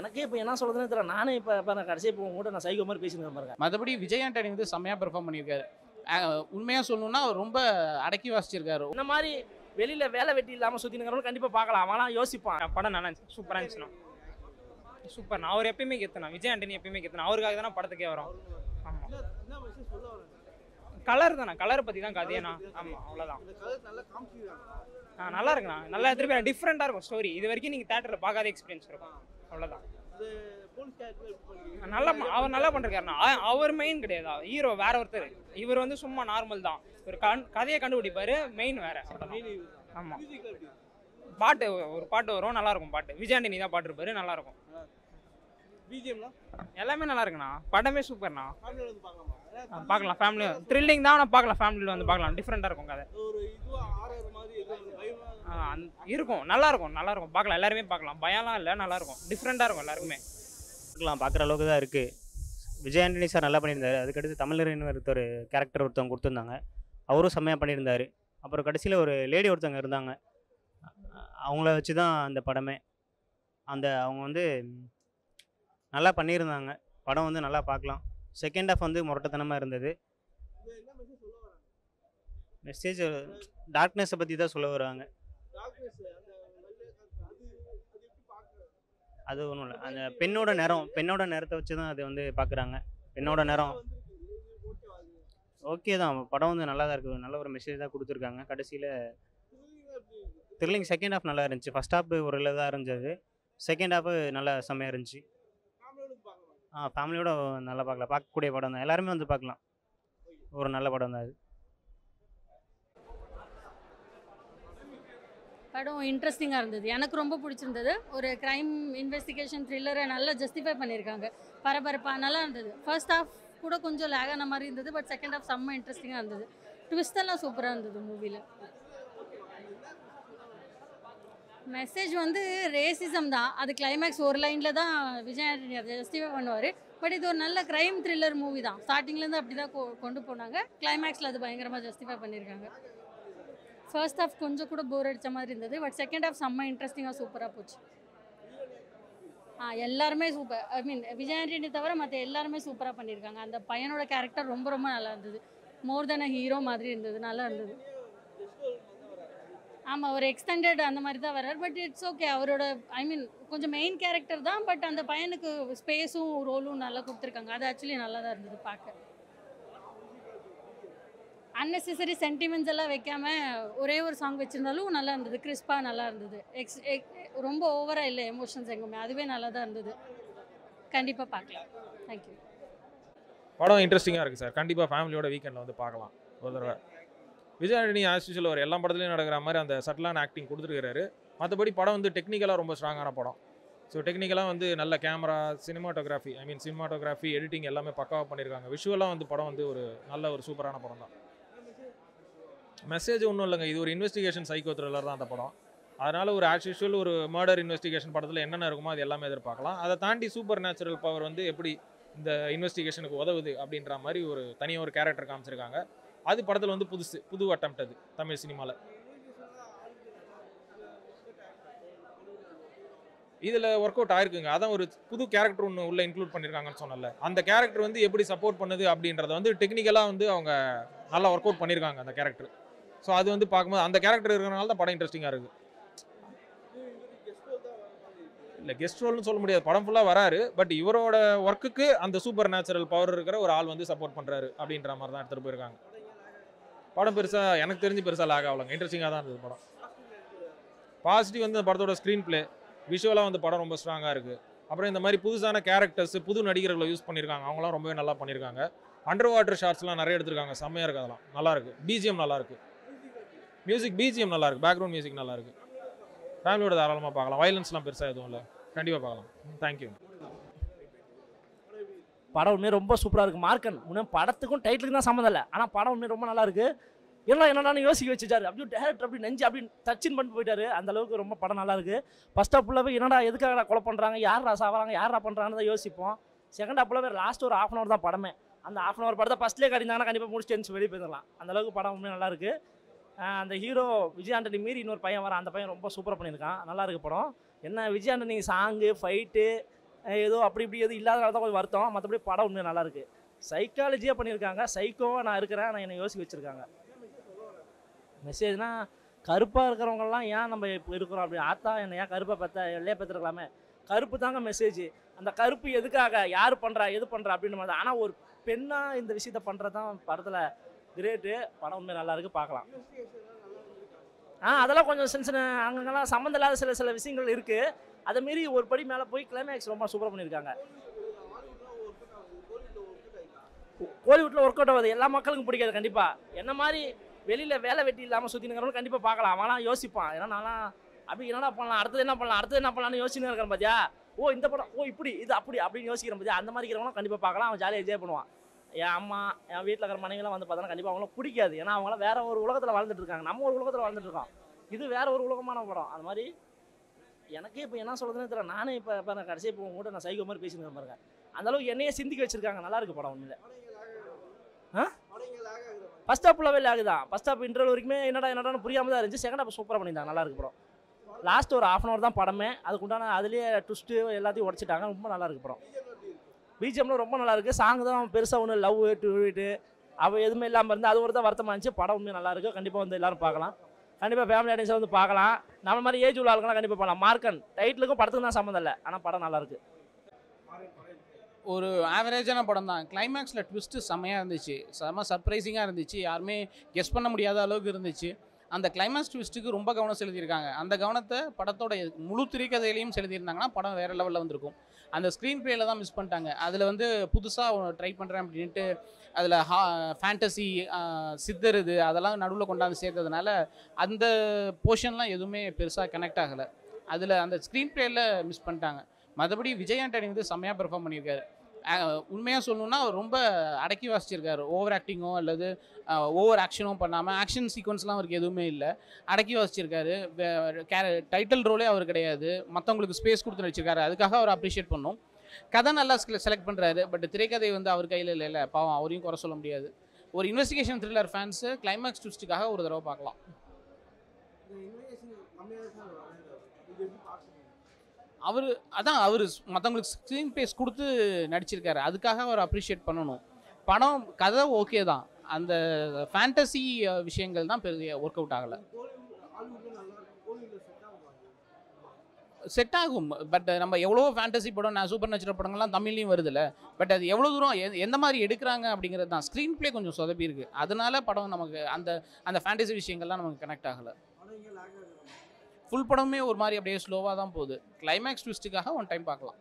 எனக்கே இப்போ என்ன சொல்றதுன்னு தெரியல. நானே இப்போ நான் கடைசியா இப்போ உங்க கூட நான் சைக்கோ மாதிரி பேசிட்டு பாருங்க. மற்றபடி விஜய் ஆண்டனி வந்து செம்மையாக பெர்ஃபார்ம் பண்ணியிருக்காரு. உண்மையாக சொல்லணும்னா அவர் ரொம்ப அடக்கி வாசிச்சிருக்காரு. இந்த மாதிரி வெளியில வேலை வெட்டி இல்லாமல் சுற்றினுங்கிறவங்க கண்டிப்பாக பார்க்கலாம். அவன்லாம் யோசிப்பான். படம் நல்லா இருந்துச்சு, சூப்பராக இருந்துச்சுண்ணா. சூப்பர். நான் அவர் எப்பயுமே கெத்துனா, விஜய் ஆண்டனி எப்பயுமே கெத்துனா, அவருக்காக தானே படத்துக்கே வரும். ஆமாம், கலர் தானே, கலரை பற்றி தான் கதையண்ணா. ஆமாம், அவ்வளோதான். நல்லா இருக்குண்ணா, நல்லா திருப்பி டிஃப்ரெண்ட்டாக இருக்கும் ஸ்டோரி. இது வரைக்கும் நீங்கள் தேட்டரில் பார்க்காத எக்ஸ்பீரியன்ஸ் இருக்கும். அவ்வளோதான். நல்லா அவர் நல்லா பண்ணிருக்காருண்ணா. அவர் மெயின் கிடையாது, ஹீரோ வேற ஒருத்தர். இவர் வந்து சும்மா நார்மல் தான். ஒரு கதையை கண்டுபிடிப்பாரு, மெயின் வேற. ஆமாம், பாட்டு ஒரு பாட்டு வரும், நல்லா இருக்கும் பாட்டு. விஜய் ஆண்டனி தான் பாட்டு இருப்பாரு, நல்லா இருக்கும். எல்லாமே நல்லா இருக்குண்ணா, படமே சூப்பர்ண்ணா. பார்க்கலாம், ஃபேமிலி த்ரில்லிங் தான். நான் பார்க்கலாம், ஃபேமிலியில் வந்து பார்க்கலாம். டிஃப்ரெண்ட்டாக இருக்கும் கதை. இருக்கும், நல்லா இருக்கும், நல்லா இருக்கும். பார்க்கலாம், எல்லாருமே பார்க்கலாம். பயம்லாம் இல்லை, நல்லா இருக்கும், டிஃப்ரெண்ட்டாக இருக்கும் எல்லாருக்குமே. பார்க்குற அளவுக்கு தான் இருக்குது. விஜய் ஆண்டனி சார் நல்லா பண்ணியிருந்தாரு. அதுக்கடுத்து தமிழரின் ஒருத்தர் கேரக்டர் ஒருத்தவங்க கொடுத்துருந்தாங்க, அவரும் செம்மையாக பண்ணியிருந்தார். அப்புறம் கடைசியில் ஒரு லேடி ஒருத்தவங்க இருந்தாங்க, அவங்கள வச்சு தான் அந்த படமே. அவங்க வந்து நல்லா பண்ணியிருந்தாங்க. படம் வந்து நல்லா பார்க்கலாம். செகண்ட் ஹாஃப் வந்து முரட்டத்தனமாக இருந்தது. மெசேஜ் டார்க்னஸை பற்றி தான் சொல்ல வராங்க. அது ஒன்றும் இல்லை, அந்த பெண்ணோட நேரத்தை வச்சு தான் அது வந்து பார்க்குறாங்க. பெண்ணோட நேரம் ஓகே தான். படம் வந்து நல்லா தான் இருக்குது, நல்ல ஒரு மெசேஜ் தான் கொடுத்துருக்காங்க. கடைசியில் த்ரில்லிங் செகண்ட் ஹாஃப் நல்லா இருந்துச்சு. ஃபஸ்ட் ஹாஃப் ஒரு இதில் தான் இருந்தது, செகண்ட் ஹாஃபு நல்லா செம்மையாக இருந்துச்சு. ஃபேமிலியோட நல்லா பார்க்கக்கூடிய படம் தான். எல்லாருமே வந்து பார்க்கலாம், ஒரு நல்ல படம் தான் அது. படம் இன்ட்ரெஸ்டிங்காக இருந்தது, எனக்கு ரொம்ப பிடிச்சிருந்தது. ஒரு க்ரைம் இன்வெஸ்டிகேஷன் த்ரில்லரை நல்லா ஜஸ்டிஃபை பண்ணியிருக்காங்க. பரபரப்பாக நல்லா இருந்தது. ஃபர்ஸ்ட் ஹாஃப் கூட கொஞ்சம் லேக் ஆன மாதிரி இருந்தது, பட் செகண்ட் ஹாஃப் செம்ம இன்ட்ரெஸ்டிங்காக இருந்தது. ட்விஸ்டெல்லாம் சூப்பராக இருந்தது மூவியில். மெசேஜ் வந்து ரேசிசம் தான். அது கிளைமேக்ஸ் ஒரு லைனில் தான் விஜய் ஆண்டனி அதை ஜஸ்டிஃபை பண்ணுவார். பட் இது ஒரு நல்ல க்ரைம் த்ரில்லர் மூவி தான். ஸ்டார்டிங்லேருந்து அப்படி தான் கொண்டு போனாங்க. கிளைமேக்ஸில் அது பயங்கரமாக ஜஸ்டிஃபை பண்ணியிருக்காங்க. ஃபர்ஸ்ட் ஹாஃப் கொஞ்சம் கூட போர் அடித்த மாதிரி இருந்தது, பட் செகண்ட் ஹாஃப் செம்ம இன்ட்ரெஸ்டிங்காக சூப்பராக போச்சு. எல்லாருமே சூப்பர். ஐ மீன் விஜய் ஆண்டனி தவிர மற்ற எல்லாருமே சூப்பராக பண்ணியிருக்காங்க. அந்த பையனோட கேரக்டர் ரொம்ப ரொம்ப நல்லா இருந்தது. மோர் தென் அ ஹீரோ மாதிரி இருந்தது, நல்லா இருந்தது. ஆமாம், ஒரு எக்ஸ்டெண்டட் அந்த மாதிரி தான் வர்றார். But it's okay. அவரோட ஐ மீன் கொஞ்சம் மெயின் கேரக்டர் தான், பட் அந்த பையனுக்கு ஸ்பேஸும் ரோலும் நல்லா கொடுத்துருக்காங்க. அது ஆக்சுவலி நல்லா தான் இருந்தது பார்க்க. அன்னெசரி சென்டிமெண்ட்ஸ் எல்லாம் வைக்காம ஒரே ஒரு சாங் வச்சுருந்தாலும் நல்லா இருந்தது, கிறிஸ்பாக நல்லா இருந்தது. ரொம்ப ஓவராக இல்லை எமோஷன்ஸ் எங்குமே, அதுவே நல்லா தான் இருந்தது. கண்டிப்பாக பார்க்கலாம். தேங்க்யூ. படம் இன்ட்ரெஸ்டிங்காக இருக்குது சார். கண்டிப்பாக ஃபேமிலியோட வீக்கெண்டில் வந்து பார்க்கலாம் ஒரு தடவை. விஜய் ஆண்டனி ஆஸ் யூசுவல் ஒரு எல்லா படத்துலையும் நடக்கிற மாதிரி அந்த சட்டிலான ஆக்டிங் கொடுத்துருக்காரு. மற்றபடி படம் வந்து டெக்னிக்கலாக ரொம்ப ஸ்ட்ராங்கான படம். ஸோ டெக்னிக்கலாக வந்து நல்ல கேமரா, சினிமாட்டோகிராஃபி, எடிட்டிங் எல்லாமே பக்காவாக பண்ணியிருக்காங்க. விஷுவலாக வந்து படம் வந்து ஒரு நல்ல ஒரு சூப்பரான படம் தான். மெசேஜ் ஒன்றும் இல்லைங்க, இது ஒரு இன்வெஸ்டிகேஷன் சைக்கோ த்ரில்லர் தான் அந்த படம். அதனால் ஒரு ஆஸ் யூசுவல் ஒரு மர்டர் இன்வெஸ்டிகேஷன் படத்தில் என்னென்ன இருக்குமோ அது எல்லாமே எதிர்பார்க்கலாம். அதை தாண்டி சூப்பர் நேச்சுரல் பவர் வந்து எப்படி இந்த இன்வெஸ்டிகேஷனுக்கு உதவுது அப்படின்ற மாதிரி ஒரு தனியாக ஒரு கேரக்டர் காமிச்சிருக்காங்க. அது படத்தில் வந்து புது அட்டெம்ப்ட் அது தமிழ் சினிமாவில். இதில் ஒர்க் அவுட் ஆயிருக்குங்க. அதான் ஒரு புது கேரக்டர் ஒன்று உள்ளே இன்க்ளூட் பண்ணியிருக்காங்கன்னு சொன்னல, அந்த கேரக்டர் வந்து எப்படி சப்போர்ட் பண்ணுது அப்படின்றத வந்து டெக்னிக்கலாக வந்து அவங்க நல்லா ஒர்க் அவுட் பண்ணியிருக்காங்க அந்த கேரக்டர். ஸோ அது வந்து பார்க்கும்போது அந்த கேரக்டர் இருக்கிறனால தான் படம் இன்ட்ரெஸ்டிங்காக இருக்குது. இல்லை கெஸ்ட் ரோல்னு சொல்ல முடியாது, படம் ஃபுல்லாக வராரு. பட் இவரோட ஒர்க்குக்கு அந்த சூப்பர் நேச்சுரல் பவர் இருக்கிற ஒரு ஆள் வந்து சப்போர்ட் பண்ணுறாரு அப்படின்ற மாதிரி தான் எடுத்துகிட்டு போயிருக்காங்க. படம் பெருசாக எனக்கு தெரிஞ்சு பெருசாக லாக் ஆகலைங்க, இன்ட்ரெஸ்டிங்காக தான் இருந்தது படம். பாசிட்டிவ் வந்து அந்த படத்தோட ஸ்க்ரீன் பிளே, விஷுவலாக வந்து படம் ரொம்ப ஸ்ட்ராங்காக இருக்குது. அப்புறம் இந்த மாதிரி புதுசான கேரக்டர்ஸ், புது நடிகர்களை யூஸ் பண்ணியிருக்காங்க, அவங்களாம் ரொம்பவே நல்லா பண்ணியிருக்காங்க. அண்டர் வாட்டர் ஷார்ட்ஸ்லாம் நிறைய எடுத்திருக்காங்க, செம்மையாக இருக்குது. அதெல்லாம் நல்லாயிருக்கு. பிஜிஎம் நல்லாயிருக்கு, மியூசிக் பிஜிஎம் நல்லாயிருக்கு, பேக்ரவுண்ட் மியூசிக் நல்லாயிருக்கு. ஃபேமிலியோட தாராளமாக பார்க்கலாம். வயலன்ஸ்லாம் பெருசாக எதுவும் இல்லை, கண்டிப்பாக பார்க்கலாம். தேங்க்யூ. படம் உண்மையாக ரொம்ப சூப்பராக இருக்குது. மார்க்கன் உண்மையாக படத்துக்கும் டைட்டிலுக்கு தான் சம்மந்தம் இல்லை, ஆனால் படம் உண்மையாக ரொம்ப நல்லா இருக்குது. என்னன்னு யோசிக்க வச்சுட்டாரு. அப்படியே டேரக்டர் அப்படி நெஞ்சு அப்படி டச்சின் பண்ணிட்டு போயிட்டாரு. அந்த அளவுக்கு ரொம்ப படம் நல்லா இருக்குது. ஃபர்ஸ்ட் ஹாஃப் ஃபுல்லாகவே என்னடா எதுக்காக கொலை பண்ணுறாங்க, யாரா சாவறாங்க, யாரா பண்ணுறாங்கன்னு தான் யோசிப்போம். செகண்ட் ஹாஃப் ஃபுல்லாகவே லாஸ்ட் ஒரு ½ ஹவர் தான் படமே. அந்த ½ ஹவர் படத்தை ஃபஸ்ட்லேயே கட்டியிருந்தாங்கன்னா கண்டிப்பாக முடிச்சு வெளியே போயிடலாம். அந்த அளவுக்கு படம் உண்மையாக நல்லா இருக்குது. அந்த ஹீரோ விஜய் ஆண்டனி மீறி இன்னொரு பையன் வரான், அந்த பையன் ரொம்ப சூப்பராக பண்ணியிருக்கான். நல்லா இருக்குது படம். என்ன விஜய் ஆண்டனி சாங்கு, ஃபைட்டு, ஏதோ அப்படி இப்படி எதுவும் இல்லாதனால தான் கொஞ்சம் வருத்தம். மற்றபடி படம் உண்மையாக நல்லாயிருக்கு. சைக்காலஜியாக பண்ணியிருக்காங்க. சைக்கோவாக நான் இருக்கிறேன், நான் என்னை யோசிக்க வச்சுருக்காங்க. மெசேஜ்னால் கருப்பாக இருக்கிறவங்கலாம் ஏன் நம்ம இப்போ இருக்கிறோம் அப்படி, ஆத்தா என்னை ஏன் கருப்பாக பெற்ற வெள்ளையாக பெற்றுருக்கலாமே. கருப்பு தாங்க மெசேஜ். அந்த கருப்பு எதுக்காக, யார் பண்ணுறா, எது பண்ணுறா அப்படின்னு மாதிரி. ஆனால் ஒரு பெண்ணாக இந்த விஷயத்த பண்ணுறது தான் படத்தில் கிரேட்டு. படம் உண்மையாக நல்லாயிருக்கு, பார்க்கலாம். அதெல்லாம் கொஞ்சம் சின்ன சின்ன அங்கங்கெல்லாம் சம்மந்தம் இல்லாத சில விஷயங்கள் இருக்குது. அதை மீறி ஒரு படி மேலே போய் கிளைமேக்ஸ் ரொம்ப சூப்பராக பண்ணியிருக்காங்க. கோலிவுட்டில் ஒர்க் அவுட் ஆகுது, எல்லா மக்களுக்கும் பிடிக்காது கண்டிப்பாக. என்ன மாதிரி வெளியில் வேலை வெட்டி இல்லாமல் சுற்றினுங்கிறவங்க கண்டிப்பாக பார்க்கலாம். அவன்லாம் யோசிப்பான். ஏன்னா நான்லாம் அப்படி என்னடா பண்ணலாம், அடுத்தது என்ன பண்ணலாம்னு யோசிச்சுன்னு இருக்கிறேன் பார்த்தியா. இந்த படம் இப்படி இது அப்படி அப்படின்னு யோசிக்கிறேன் பார்த்தியா. அந்த மாதிரி இருக்கிறவங்களாம் கண்டிப்பாக பார்க்கலாம். அவன் ஜாலியாக என்ஜாய் பண்ணுவான். என் அம்மா, என் வீட்டில் இருக்கிற மனைவிலாம் வந்து பார்த்தோன்னா கண்டிப்பாக அவங்களாம் பிடிக்காது. ஏன்னா அவங்களாம் வேறு ஒரு உலகத்தில் வாழ்ந்துட்டு இருக்காங்க, நம்ம ஒரு உலகத்தில் வாழ்ந்துட்டு இருக்கோம். இது வேறு ஒரு உலகமான படம். அது மாதிரி எனக்கே இப்போ என்ன சொல்கிறதுன்னு தெரியல. நானே இப்போ நான் கடைசி இப்போ கூட நான் சைக்கோ மாதிரி பேசின்னு பாருங்க. அந்தளவுக்கு என்னையே சிந்திக்க வச்சுருக்காங்க. நல்லா இருக்குது படம் உண்மையில. ஃபஸ்ட் ஹாஃப் ஃபுல்லாகவே ஆகுதான். ஃபஸ்ட் ஹாஃப் இன்டர்வல் வரைக்குமே என்னடான்னு புரியாமல் தான் இருந்துச்சு. செகண்ட் ஹாஃப் சூப்பராக பண்ணியிருந்தாங்க, நல்லா இருக்கு படம். லாஸ்ட் ஒரு 1/2 hour தான் படமே. அதுக்குண்டான அதுலேயே ட்விஸ்ட்டு எல்லாத்தையும் உடச்சிட்டாங்க. ரொம்ப நல்லா இருக்கு படம். பிஜிஎம்லாம் ரொம்ப நல்லா இருக்குது. சாங் தான் பெருசாக ஒன்று லவ் டுவிட்டு அவள் எதுவுமே இல்லாமல் இருந்து அது ஒரு தான் வருத்தமாக இருந்துச்சு. படம் உண்மையாக நல்லா இருக்குது. கண்டிப்பாக வந்து எல்லோரும் பார்க்கலாம். கண்டிப்பாக ஃபேமிலி ஆடியன்ஸை வந்து பார்க்கலாம். நம்ம மாதிரி ஏஜ் உள்ள ஆளுங்கலாம் கண்டிப்பாக பார்க்கலாம். மார்க்கன் டைட்டிலுக்கும் படத்துக்கும் தான் சம்மந்தம் இல்லை, ஆனால் படம் நல்லாயிருக்கு. ஒரு ஆவரேஜான படம் தான். கிளைமேக்ஸில் ட்விஸ்ட்டு செம்மையாக இருந்துச்சு, செம்ம சர்ப்ரைசிங்காக இருந்துச்சு, யாருமே கெஸ் பண்ண முடியாத அளவுக்கு இருந்துச்சு. அந்த கிளைமேக்ஸ் ட்விஸ்ட்டுக்கு ரொம்ப கவனம் செலுத்தியிருக்காங்க. அந்த கவனத்தை படத்தோட முழு திரைக்கதையிலையும் செலுத்தியிருந்தாங்கன்னா படம் வேறு லெவலில் வந்திருக்கும். அந்த ஸ்க்ரீன் ப்ளேயில் தான் மிஸ் பண்ணிட்டாங்க. அதில் வந்து புதுசாக ட்ரை பண்ணுறேன் அப்படின்ட்டு அதில் ஃபேண்டசி சித்தர் இது அதெல்லாம் நடுவில் கொண்டாந்து சேர்த்ததுனால அந்த போர்ஷன்லாம் எதுவுமே பெருசாக கனெக்ட் ஆகலை. அதில் அந்த ஸ்க்ரீன் ப்ளேயில் மிஸ் பண்ணிட்டாங்க. மற்றபடி விஜய் ஆண்டனி வந்து செம்மையாக பெர்ஃபார்ம் பண்ணியிருக்காரு. உண்மையாக சொல்லணுன்னா அவர் ரொம்ப அடக்கி வாசிச்சிருக்காரு. ஓவர் ஆக்டிங்கோ அல்லது ஓவர் ஆக்ஷனும் பண்ணாமல், ஆக்ஷன் சீக்வன்ஸ்லாம் அவருக்கு எதுவுமே இல்லை, அடக்கி வாசிச்சிருக்காரு. டைட்டில் ரோலே அவர் கிடையாது, மற்றவங்களுக்கு ஸ்பேஸ் கொடுத்து நடிச்சிருக்காரு. அதுக்காக அவர் அப்ரிஷியேட் பண்ணோம். கதை நல்லா செலக்ட் பண்ணுறாரு. பட் திரைக்கதை வந்து அவர் கையில் இல்லை, பாவம், அவரையும் குறை சொல்ல முடியாது. ஒரு இன்வெஸ்டிகேஷன் த்ரில்லர் ஃபேன்ஸு கிளைமேக்ஸ் ட்விஸ்ட்டுக்காக ஒரு தடவை பார்க்கலாம். அவர் மற்றவங்களுக்கு ஸ்க்ரீன் ஸ்பேஸ் கொடுத்து நடிச்சிருக்காரு. அதுக்காக அவர் அப்ரிஷியேட் பண்ணணும். படம் கதை ஓகே தான், அந்த ஃபேண்டசி விஷயங்கள் தான் பெரிய ஒர்க் அவுட் ஆகலை. செட் ஆகும். பட் நம்ம எவ்வளோ ஃபேண்டசி படம், சூப்பர் நேச்சுரல் படங்கள்லாம் தமிழ்லையும் வருதுல்ல. பட் அது எவ்வளோ தூரம் எந்த மாதிரி எடுக்கிறாங்க அப்படிங்கிறது தான். ஸ்க்ரீன் ப்ளே கொஞ்சம் சொதப்பி இருக்குது. அதனால படம் நமக்கு அந்த ஃபேண்டசி விஷயங்கள்லாம் நமக்கு கனெக்ட் ஆகலை. ஃபுல் படமே ஒரு மாதிரி அப்படியே ஸ்லோவாக தான் போகுது. கிளைமேக்ஸ் ட்விஸ்ட்டுக்காக ஒன் டைம் பார்க்கலாம்.